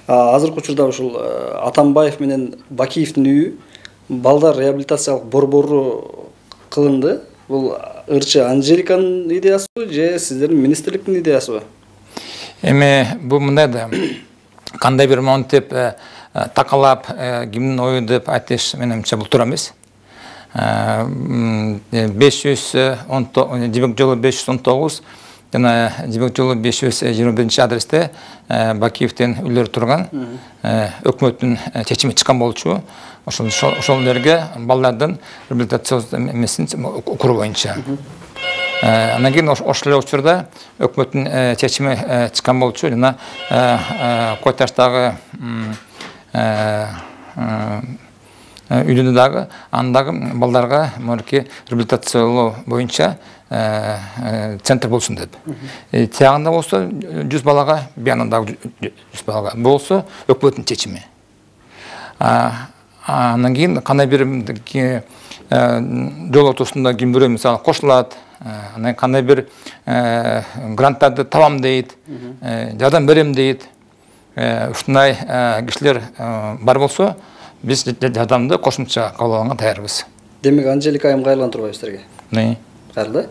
Азыркы учурда ушул Атамбаев менен Бакиевдин үйү балдар реабилитациялык борбору кылынды. Бул ырчы Анжеликанын идеясыбы же сиздердин министрликтин идеясыбы? Эми бу мындай да кандай бир монтип такалап кимдин ою деп айтыш менимче бул туура эмес. 519 Жибек жолу 519 жана Жибек жолу 521 адресте Бакиевдин үйлөрү турган. Өкмөттүн чечими чыккан болчу. Ошол жерге балдардын реабилитация эмесин куруу боюнча. Андан кийин ошол учурда өкмөттүн чечими чыккан болчу жана Кой Таштагы үйдүндө дагы андагы балдарга мынакей реабилитациялоо боюнча центр болсун деп. Тиягында болсо 100 балага, биянында 100 балага болсо өкмөттүн чечими. Андан кийин кандай бир жол ортосунда ким бирөө мисалы кошулат, анан кандай бир гранттарды табам дейт, жардам берем дейт. Ушундай кишилер бар болсо, биз жардамды кошумча кабыл алганга даярбыз. Демек Анжелика айым кайрылган турбайбы силерге? Ne? Кайрылды?